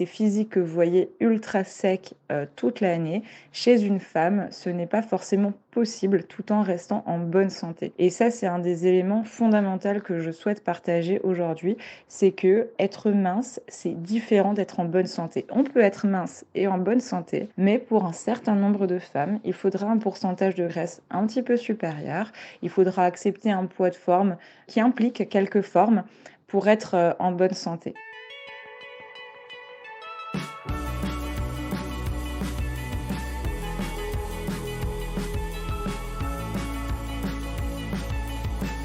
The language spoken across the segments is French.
ces physiques que vous voyez ultra secs toute l'année, chez une femme, ce n'est pas forcément possible tout en restant en bonne santé. Et ça, c'est un des éléments fondamentaux que je souhaite partager aujourd'hui, c'est que être mince, c'est différent d'être en bonne santé. On peut être mince et en bonne santé, mais pour un certain nombre de femmes, il faudra un pourcentage de graisse un petit peu supérieur. Il faudra accepter un poids de forme qui implique quelques formes pour être en bonne santé.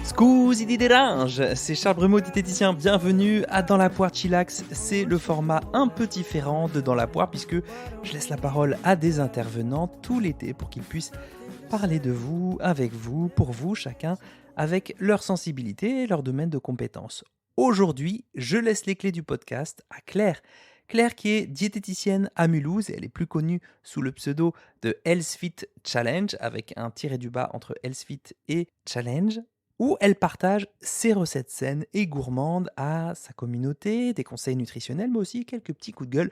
Scusi di dérange, c'est Charles Brumeau, diététicien. Bienvenue à Dans la poire chillax. C'est le format un peu différent de Dans la poire puisque je laisse la parole à des intervenants tout l'été pour qu'ils puissent parler de vous, avec vous, pour vous, chacun, avec leur sensibilité et leur domaine de compétences. Aujourd'hui, je laisse les clés du podcast à Claire. Claire qui est diététicienne à Mulhouse et elle est plus connue sous le pseudo de Healthfit Challenge avec un tiré du bas entre Healthfit et Challenge où elle partage ses recettes saines et gourmandes à sa communauté, des conseils nutritionnels, mais aussi quelques petits coups de gueule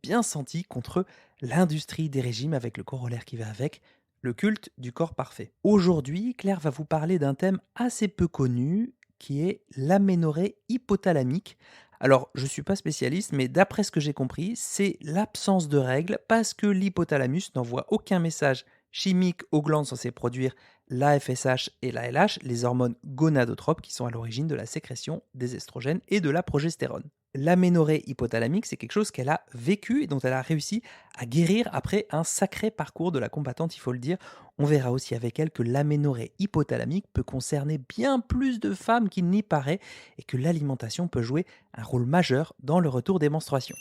bien sentis contre l'industrie des régimes avec le corollaire qui va avec, le culte du corps parfait. Aujourd'hui, Claire va vous parler d'un thème assez peu connu qui est l'aménorrhée hypothalamique. Alors, je ne suis pas spécialiste, mais d'après ce que j'ai compris, c'est l'absence de règles parce que l'hypothalamus n'envoie aucun message chimique aux glandes censées produire la FSH et la LH, les hormones gonadotropes qui sont à l'origine de la sécrétion des estrogènes et de la progestérone. L'aménorrhée hypothalamique, c'est quelque chose qu'elle a vécu et dont elle a réussi à guérir après un sacré parcours de la combattante, il faut le dire. On verra aussi avec elle que l'aménorrhée hypothalamique peut concerner bien plus de femmes qu'il n'y paraît et que l'alimentation peut jouer un rôle majeur dans le retour des menstruations.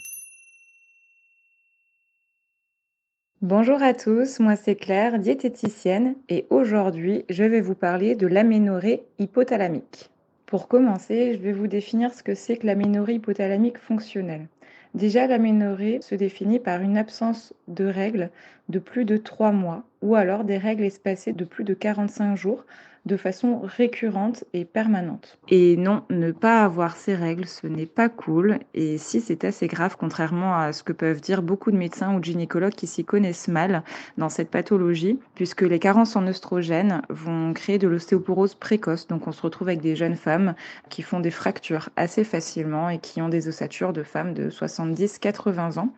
Bonjour à tous, moi c'est Claire, diététicienne, et aujourd'hui je vais vous parler de l'aménorrhée hypothalamique. Pour commencer, je vais vous définir ce que c'est que l'aménorrhée hypothalamique fonctionnelle. Déjà, l'aménorrhée se définit par une absence de règles de plus de 3 mois ou alors des règles espacées de plus de 45 jours de façon récurrente et permanente. Et non, ne pas avoir ces règles, ce n'est pas cool. Et si, c'est assez grave, contrairement à ce que peuvent dire beaucoup de médecins ou de gynécologues qui s'y connaissent mal dans cette pathologie, puisque les carences en œstrogènes vont créer de l'ostéoporose précoce. Donc on se retrouve avec des jeunes femmes qui font des fractures assez facilement et qui ont des ossatures de femmes de 70-80 ans,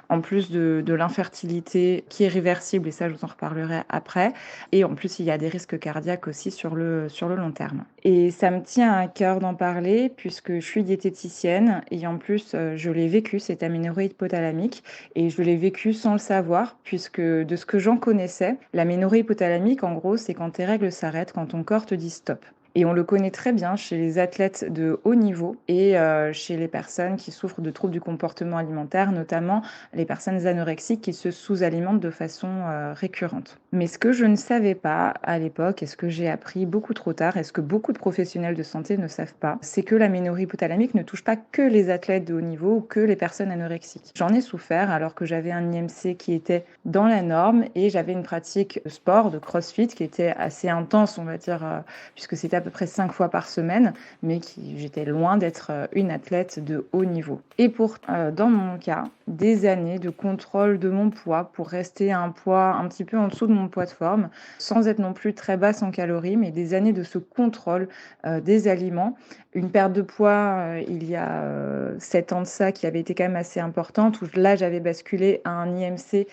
en plus de l'infertilité qui est réversible, et ça je vous en reparlerai après. Et en plus, il y a des risques cardiaques aussi sur le long terme. Et ça me tient à cœur d'en parler puisque je suis diététicienne et en plus, je l'ai vécu, cette aménorrhée hypothalamique, et je l'ai vécu sans le savoir puisque de ce que j'en connaissais, l'aménorrhée hypothalamique, en gros, c'est quand tes règles s'arrêtent, quand ton corps te dit stop. Et on le connaît très bien chez les athlètes de haut niveau et chez les personnes qui souffrent de troubles du comportement alimentaire, notamment les personnes anorexiques qui se sous-alimentent de façon récurrente. Mais ce que je ne savais pas à l'époque, et ce que j'ai appris beaucoup trop tard, et ce que beaucoup de professionnels de santé ne savent pas, c'est que l'aménorrhée hypothalamique ne touche pas que les athlètes de haut niveau ou que les personnes anorexiques. J'en ai souffert alors que j'avais un IMC qui était dans la norme et j'avais une pratique de sport, de crossfit, qui était assez intense, on va dire, puisque c'était à peu près 5 fois par semaine, mais j'étais loin d'être une athlète de haut niveau. Et dans mon cas, des années de contrôle de mon poids pour rester à un poids un petit peu en dessous de mon poids de forme, sans être non plus très basse en calories, mais des années de ce contrôle des aliments. Une perte de poids il y a 7 ans de ça qui avait été quand même assez importante, où là j'avais basculé à un IMC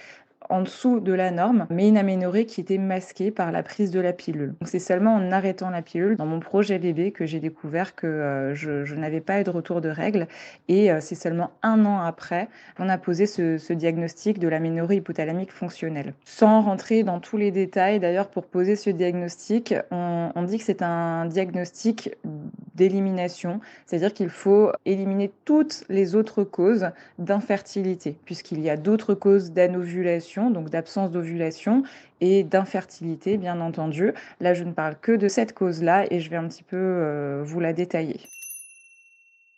en dessous de la norme, mais une aménorrhée qui était masquée par la prise de la pilule. Donc c'est seulement en arrêtant la pilule dans mon projet bébé que j'ai découvert que je n'avais pas eu de retour de règles, et c'est seulement 1 an après qu'on a posé ce diagnostic de l'aménorrhée hypothalamique fonctionnelle. Sans rentrer dans tous les détails, d'ailleurs, pour poser ce diagnostic, on dit que c'est un diagnostic d'élimination, c'est-à-dire qu'il faut éliminer toutes les autres causes d'infertilité, puisqu'il y a d'autres causes d'anovulation, donc d'absence d'ovulation, et d'infertilité, bien entendu. Là, je ne parle que de cette cause-là et je vais un petit peu vous la détailler.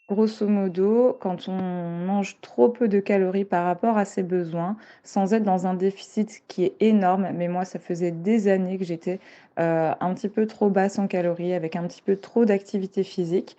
Grosso modo, quand on mange trop peu de calories par rapport à ses besoins, sans être dans un déficit qui est énorme, mais moi, ça faisait des années que j'étais un petit peu trop basse en calories, avec un petit peu trop d'activité physique,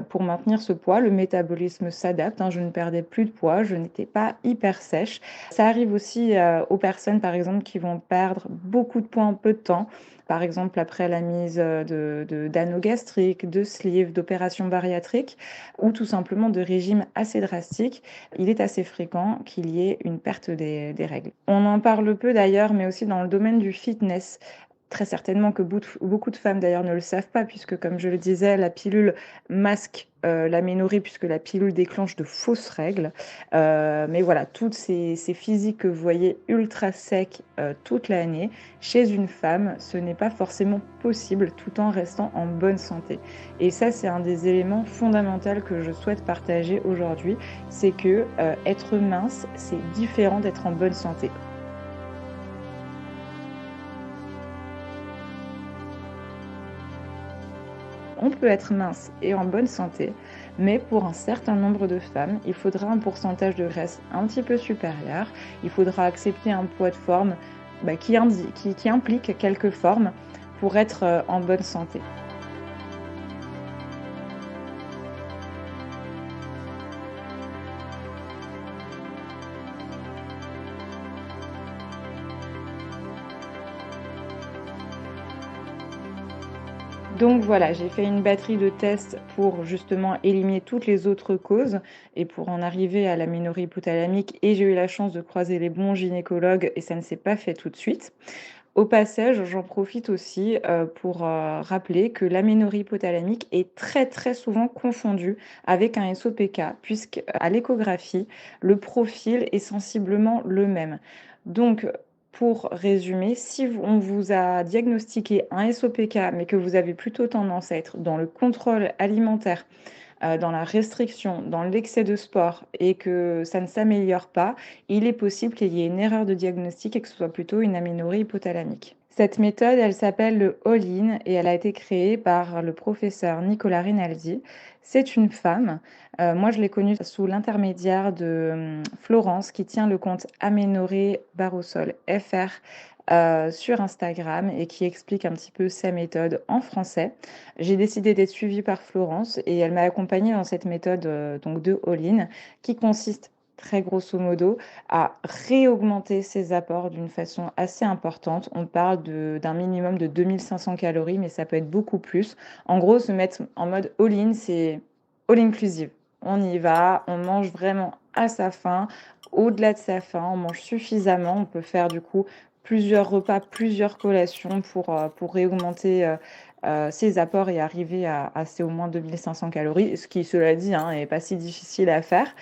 pour maintenir ce poids. Le métabolisme s'adapte, hein, je ne perdais plus de poids, je n'étais pas hyper sèche. Ça arrive aussi, aux personnes, par exemple, qui vont perdre beaucoup de poids en peu de temps. Par exemple, après la mise, d'anneaux gastriques, de sleeves, d'opérations bariatriques ou tout simplement de régimes assez drastiques, il est assez fréquent qu'il y ait une perte des règles. On en parle peu d'ailleurs, mais aussi dans le domaine du fitness. Très certainement que beaucoup de femmes d'ailleurs ne le savent pas, puisque comme je le disais, la pilule masque l'aménorrhée, puisque la pilule déclenche de fausses règles. Mais voilà, toutes ces physiques que vous voyez ultra secs toute l'année, chez une femme, ce n'est pas forcément possible tout en restant en bonne santé. Et ça, c'est un des éléments fondamentaux que je souhaite partager aujourd'hui, c'est que être mince, c'est différent d'être en bonne santé. On peut être mince et en bonne santé, mais pour un certain nombre de femmes, il faudra un pourcentage de graisse un petit peu supérieur. Il faudra accepter un poids de forme qui implique quelques formes pour être en bonne santé. Donc voilà, j'ai fait une batterie de tests pour justement éliminer toutes les autres causes et pour en arriver à l'aménorrhée hypothalamique, et j'ai eu la chance de croiser les bons gynécologues et ça ne s'est pas fait tout de suite. Au passage, j'en profite aussi, pour, rappeler que l'aménorrhée hypothalamique est très, très souvent confondue avec un SOPK puisqu'à l'échographie, le profil est sensiblement le même. Donc, pour résumer, si on vous a diagnostiqué un SOPK, mais que vous avez plutôt tendance à être dans le contrôle alimentaire, dans la restriction, dans l'excès de sport et que ça ne s'améliore pas, il est possible qu'il y ait une erreur de diagnostic et que ce soit plutôt une aménorrhée hypothalamique. Cette méthode, elle s'appelle le All-in et elle a été créée par le professeur Nicolas Rinaldi. C'est une femme. Moi, je l'ai connue sous l'intermédiaire de Florence qui tient le compte Aménorrhée Barosol FR sur Instagram et qui explique un petit peu sa méthode en français. J'ai décidé d'être suivie par Florence et elle m'a accompagnée dans cette méthode donc de all-in qui consiste très grosso modo à réaugmenter ses apports d'une façon assez importante. On parle d'un minimum de 2500 calories, mais ça peut être beaucoup plus. En gros, se mettre en mode all-in, c'est all inclusive. On y va, on mange vraiment à sa faim, au-delà de sa faim, on mange suffisamment. On peut faire du coup plusieurs repas, plusieurs collations pour réaugmenter ses apports et arriver à ces au moins 2500 calories, ce qui, cela dit, hein, n'est pas si difficile à faire.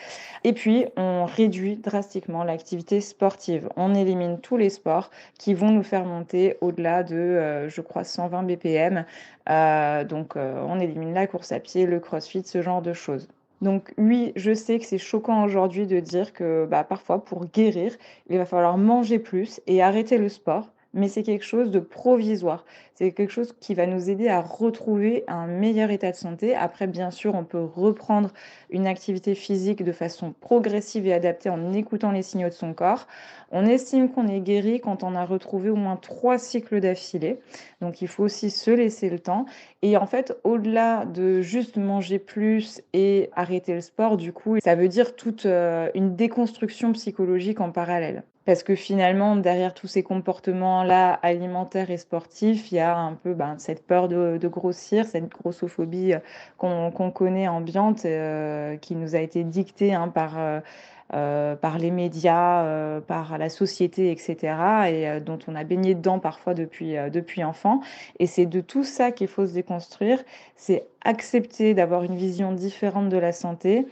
Et puis, on réduit drastiquement l'activité sportive. On élimine tous les sports qui vont nous faire monter au-delà de, je crois, 120 BPM. On élimine la course à pied, le crossfit, ce genre de choses. Donc oui, je sais que c'est choquant aujourd'hui de dire que parfois, pour guérir, il va falloir manger plus et arrêter le sport, mais c'est quelque chose de provisoire. C'est quelque chose qui va nous aider à retrouver un meilleur état de santé. Après, bien sûr, on peut reprendre une activité physique de façon progressive et adaptée en écoutant les signaux de son corps. On estime qu'on est guéri quand on a retrouvé au moins 3 cycles d'affilée. Donc il faut aussi se laisser le temps. Et en fait, au-delà de juste manger plus et arrêter le sport, du coup, ça veut dire toute une déconstruction psychologique en parallèle. Parce que finalement, derrière tous ces comportements-là, alimentaires et sportifs, il y a un peu cette peur de grossir, cette grossophobie qu'on connaît ambiante, qui nous a été dictée hein, par les médias, par la société, etc., et dont on a baigné dedans parfois depuis enfant. Et c'est de tout ça qu'il faut se déconstruire, c'est accepter d'avoir une vision différente de la santé,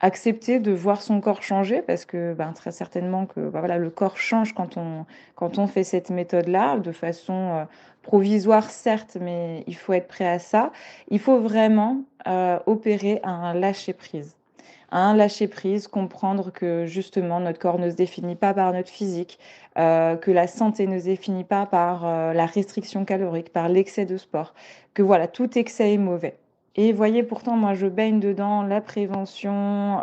accepter de voir son corps changer, parce que très certainement que voilà, le corps change quand on fait cette méthode-là, de façon provisoire certes, mais il faut être prêt à ça. Il faut vraiment opérer un lâcher-prise. Un lâcher-prise, comprendre que justement notre corps ne se définit pas par notre physique, que la santé ne se définit pas par la restriction calorique, par l'excès de sport, que voilà, tout excès est mauvais. Et voyez, pourtant, moi, je baigne dedans la prévention,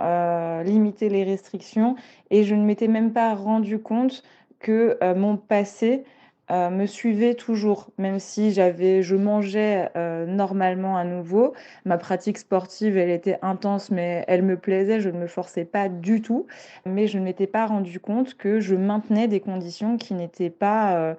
limiter les restrictions, et je ne m'étais même pas rendu compte que mon passé me suivait toujours, même si je mangeais normalement à nouveau. Ma pratique sportive, elle était intense, mais elle me plaisait, je ne me forçais pas du tout. Mais je ne m'étais pas rendu compte que je maintenais des conditions qui n'étaient pas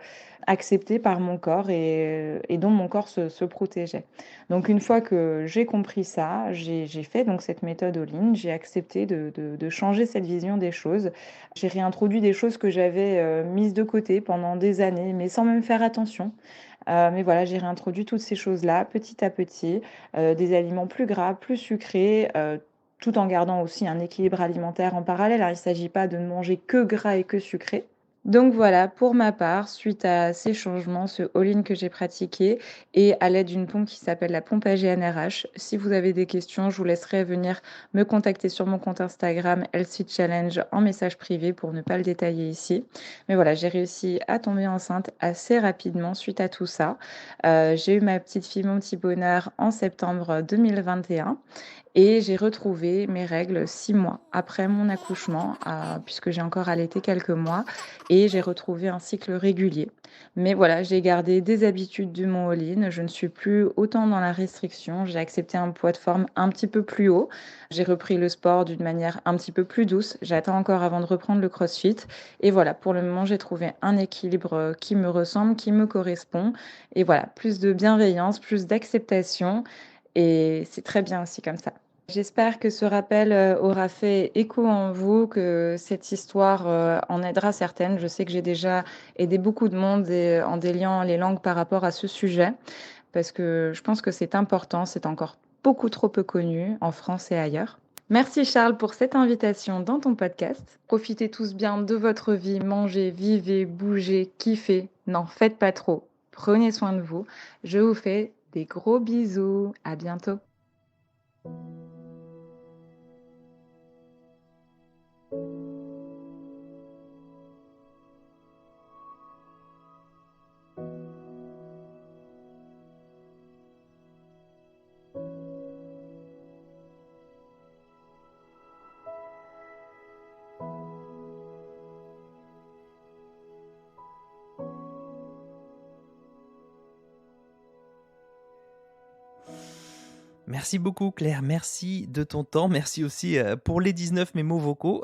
acceptées par mon corps et dont mon corps se protégeait. Donc une fois que j'ai compris ça, j'ai fait donc cette méthode all-in, j'ai accepté de changer cette vision des choses. J'ai réintroduit des choses que j'avais mises de côté pendant des années, mais sans même faire attention. Mais voilà, j'ai réintroduit toutes ces choses-là petit à petit, des aliments plus gras, plus sucrés, tout en gardant aussi un équilibre alimentaire en parallèle, hein. Il ne s'agit pas de ne manger que gras et que sucré. Donc voilà, pour ma part, suite à ces changements, ce all-in que j'ai pratiqué et à l'aide d'une pompe qui s'appelle la pompe AGNRH, si vous avez des questions, je vous laisserai venir me contacter sur mon compte Instagram Healthy Challenge en message privé pour ne pas le détailler ici. Mais voilà, j'ai réussi à tomber enceinte assez rapidement suite à tout ça. J'ai eu ma petite fille, mon petit bonheur, en septembre 2021 et j'ai retrouvé mes règles 6 mois après mon accouchement, puisque j'ai encore allaité quelques mois et j'ai retrouvé un cycle régulier. Mais voilà, j'ai gardé des habitudes de mon all-in, je ne suis plus autant dans la restriction, j'ai accepté un poids de forme un petit peu plus haut, j'ai repris le sport d'une manière un petit peu plus douce, j'attends encore avant de reprendre le CrossFit et voilà, pour le moment, j'ai trouvé un équilibre qui me ressemble, qui me correspond et voilà, plus de bienveillance, plus d'acceptation et c'est très bien aussi comme ça. J'espère que ce rappel, aura fait écho en vous, que cette histoire, en aidera certaines. Je sais que j'ai déjà aidé beaucoup de monde et en déliant les langues par rapport à ce sujet, parce que je pense que c'est important, c'est encore beaucoup trop peu connu en France et ailleurs. Merci Charles pour cette invitation dans ton podcast. Profitez tous bien de votre vie, mangez, vivez, bougez, kiffez. N'en faites pas trop. Prenez soin de vous. Je vous fais des gros bisous. À bientôt. Merci beaucoup Claire, merci de ton temps, merci aussi pour les 19 mémos vocaux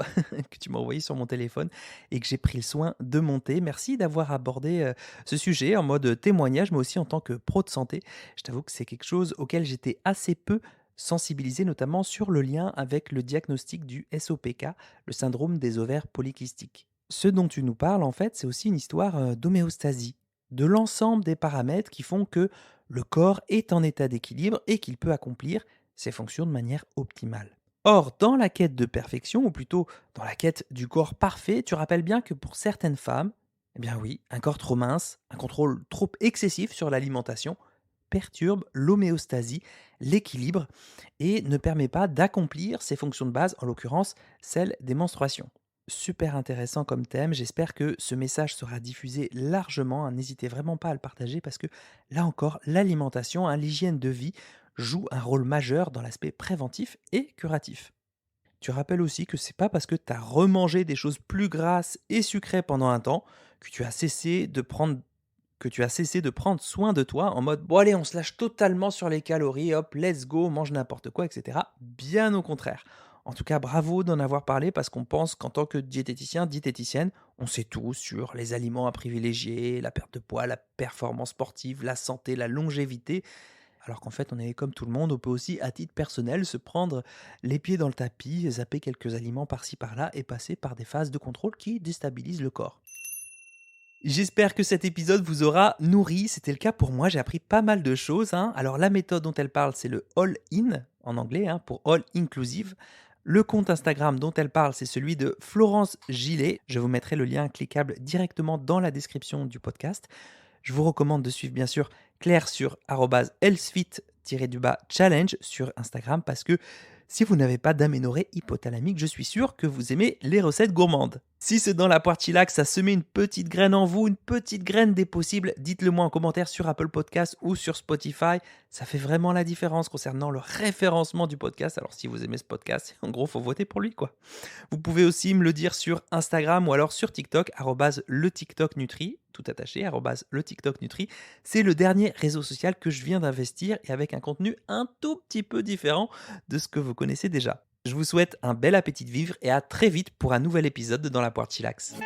que tu m'as envoyés sur mon téléphone et que j'ai pris le soin de monter. Merci d'avoir abordé ce sujet en mode témoignage, mais aussi en tant que pro de santé. Je t'avoue que c'est quelque chose auquel j'étais assez peu sensibilisé, notamment sur le lien avec le diagnostic du SOPK, le syndrome des ovaires polykystiques. Ce dont tu nous parles, en fait, c'est aussi une histoire d'homéostasie, de l'ensemble des paramètres qui font que le corps est en état d'équilibre et qu'il peut accomplir ses fonctions de manière optimale. Or, dans la quête de perfection, ou plutôt dans la quête du corps parfait, tu rappelles bien que pour certaines femmes, eh bien oui, un corps trop mince, un contrôle trop excessif sur l'alimentation perturbe l'homéostasie, l'équilibre, et ne permet pas d'accomplir ses fonctions de base, en l'occurrence celle des menstruations. Super intéressant comme thème, j'espère que ce message sera diffusé largement, hein. N'hésitez vraiment pas à le partager parce que là encore, l'alimentation, hein, l'hygiène de vie joue un rôle majeur dans l'aspect préventif et curatif. Tu rappelles aussi que c'est pas parce que tu as remangé des choses plus grasses et sucrées pendant un temps que tu as cessé de prendre soin de toi en mode bon allez on se lâche totalement sur les calories, hop let's go, mange n'importe quoi, etc. Bien au contraire. En tout cas bravo d'en avoir parlé parce qu'on pense qu'en tant que diététicien, diététicienne, on sait tout sur les aliments à privilégier, la perte de poids, la performance sportive, la santé, la longévité. Alors qu'en fait, on est comme tout le monde, on peut aussi, à titre personnel, se prendre les pieds dans le tapis, zapper quelques aliments par-ci par-là et passer par des phases de contrôle qui déstabilisent le corps. J'espère que cet épisode vous aura nourri. C'était le cas pour moi. J'ai appris pas mal de choses, hein. Alors, la méthode dont elle parle, c'est le All-In en anglais, hein, pour All Inclusive. Le compte Instagram dont elle parle, c'est celui de Florence Gillet. Je vous mettrai le lien cliquable directement dans la description du podcast. Je vous recommande de suivre bien sûr Claire sur @healthfit-challenge sur Instagram parce que si vous n'avez pas d'aménorrhée hypothalamique, je suis sûr que vous aimez les recettes gourmandes. Si c'est dans la poire chillax, ça semait une petite graine en vous, une petite graine des possibles, dites-le moi en commentaire sur Apple Podcast ou sur Spotify. Ça fait vraiment la différence concernant le référencement du podcast. Alors si vous aimez ce podcast, en gros, faut voter pour lui, quoi. Vous pouvez aussi me le dire sur Instagram ou alors sur TikTok, @le TikTok Nutri. tout attaché, arrobase le TikTok Nutri. C'est le dernier réseau social que je viens d'investir et avec un contenu un tout petit peu différent de ce que vous connaissez déjà. Je vous souhaite un bel appétit de vivre et à très vite pour un nouvel épisode de Dans la poire de Chillax.